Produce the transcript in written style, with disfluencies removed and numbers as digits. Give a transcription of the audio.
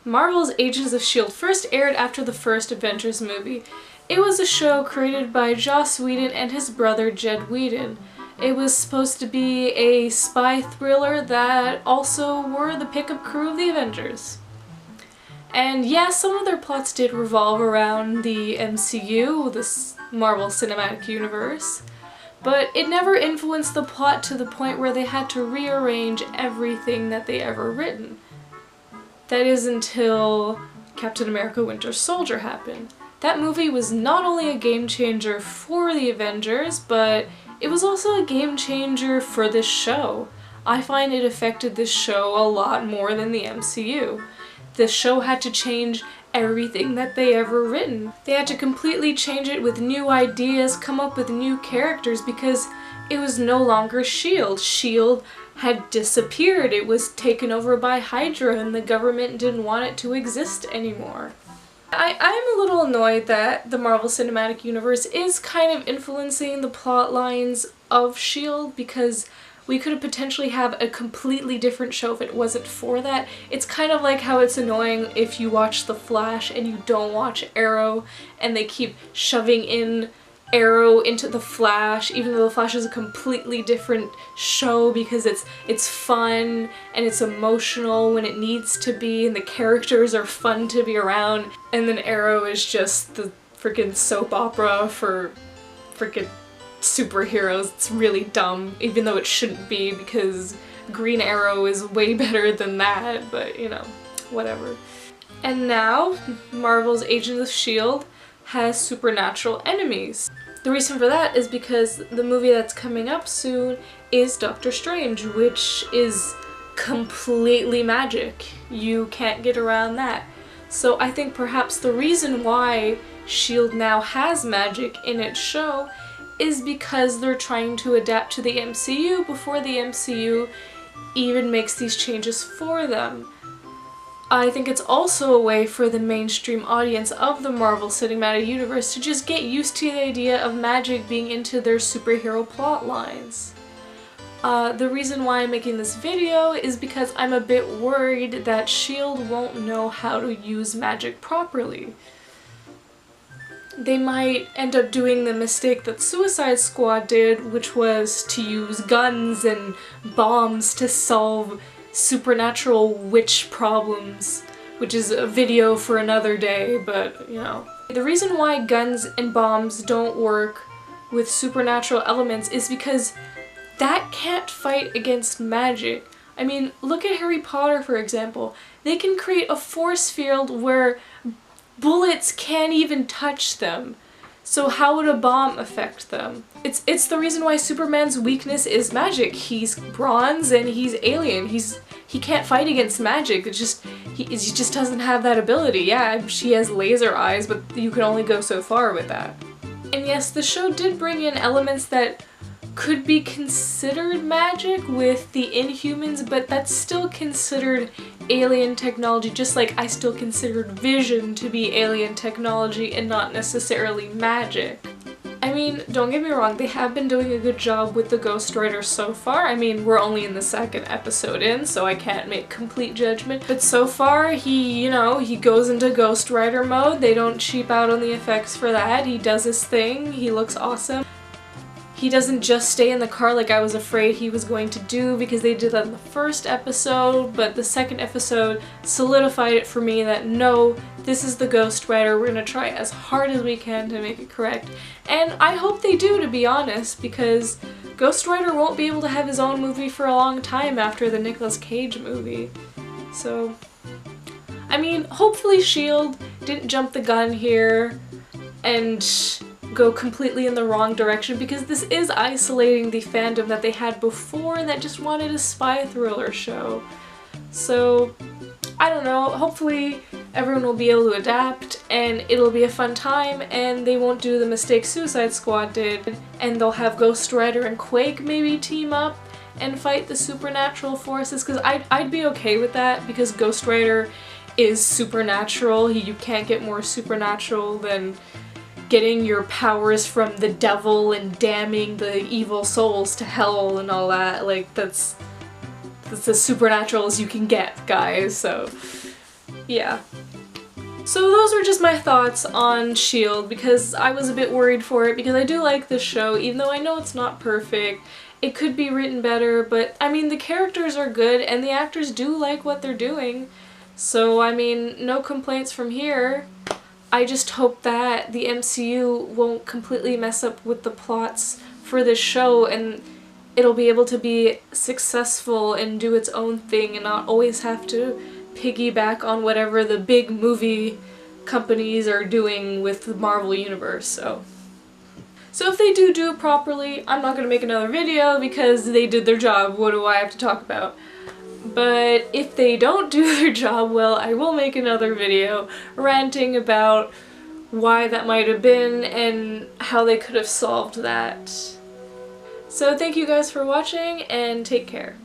Marvel's Agents of S.H.I.E.L.D. first aired after the first Avengers movie. It was a show created by Joss Whedon and his brother Jed Whedon. It was supposed to be a spy thriller that also were the pickup crew of the Avengers. And yeah, some of their plots did revolve around the MCU, the Marvel Cinematic Universe, but it never influenced the plot to the point where they had to rearrange everything that they ever written. That is until Captain America Winter Soldier happened. That movie was not only a game changer for the Avengers, but it was also a game changer for this show. I find it affected this show a lot more than the MCU. The show had to change everything that they ever written. They had to completely change it with new ideas, come up with new characters, because it was no longer S.H.I.E.L.D. S.H.I.E.L.D. had disappeared. It was taken over by Hydra and the government didn't want it to exist anymore. I'm a little annoyed that the Marvel Cinematic Universe is kind of influencing the plot lines of S.H.I.E.L.D. because we could have potentially have a completely different show if it wasn't for that. It's kind of like how it's annoying if you watch The Flash and you don't watch Arrow and they keep shoving in Arrow into The Flash, even though The Flash is a completely different show because it's fun and it's emotional when it needs to be and the characters are fun to be around, and then Arrow is just the freaking soap opera for freaking superheroes. It's really dumb, even though it shouldn't be because Green Arrow is way better than that, but you know, whatever. And now, Marvel's Agents of S.H.I.E.L.D. has supernatural enemies. The reason for that is because the movie that's coming up soon is Doctor Strange, which is completely magic. You can't get around that. So I think perhaps the reason why S.H.I.E.L.D. now has magic in its show is because they're trying to adapt to the MCU before the MCU even makes these changes for them. I think it's also a way for the mainstream audience of the Marvel Cinematic Universe to just get used to the idea of magic being into their superhero plot lines. The reason why I'm making this video is because I'm a bit worried that S.H.I.E.L.D. won't know how to use magic properly. They might end up doing the mistake that Suicide Squad did, which was to use guns and bombs to solve supernatural witch problems, which is a video for another day, but you know. The reason why guns and bombs don't work with supernatural elements is because that can't fight against magic. I mean, look at Harry Potter, for example. They can create a force field where bullets can't even touch them. So how would a bomb affect them? It's the reason why Superman's weakness is magic. He's bronze and he's alien. He can't fight against magic. It's just he just doesn't have that ability. Yeah, she has laser eyes, but you can only go so far with that. And yes, the show did bring in elements that could be considered magic with the Inhumans, but that's still considered alien technology, just like I still considered Vision to be alien technology and not necessarily magic. I mean, don't get me wrong, they have been doing a good job with the Ghost Rider so far. I mean, we're only in the second episode in, so I can't make complete judgment, but so far he goes into Ghost Rider mode. They don't cheap out on the effects for that. He does his thing, he looks awesome. He doesn't just stay in the car like I was afraid he was going to do, because they did that in the first episode, but the second episode solidified it for me that no, this is the Ghost Rider. We're gonna try as hard as we can to make it correct. And I hope they do, to be honest, because Ghost Rider won't be able to have his own movie for a long time after the Nicolas Cage movie. So, I mean, hopefully S.H.I.E.L.D. didn't jump the gun here and go completely in the wrong direction, because this is isolating the fandom that they had before that just wanted a spy thriller show. So, I don't know, hopefully everyone will be able to adapt and it'll be a fun time and they won't do the mistake Suicide Squad did, and they'll have Ghost Rider and Quake maybe team up and fight the supernatural forces, because I'd be okay with that, because Ghost Rider is supernatural. You can't get more supernatural than getting your powers from the devil and damning the evil souls to hell and all that. Like, that's as supernatural as you can get, guys, so yeah. So those were just my thoughts on S.H.I.E.L.D. because I was a bit worried for it because I do like this show, even though I know it's not perfect. It could be written better, but I mean, the characters are good and the actors do like what they're doing. So, I mean, no complaints from here. I just hope that the MCU won't completely mess up with the plots for this show and it'll be able to be successful and do its own thing and not always have to piggyback on whatever the big movie companies are doing with the Marvel Universe, so if they do it properly, I'm not gonna make another video because they did their job, what do I have to talk about? But if they don't do their job well, I will make another video ranting about why that might have been and how they could have solved that. So thank you guys for watching and take care.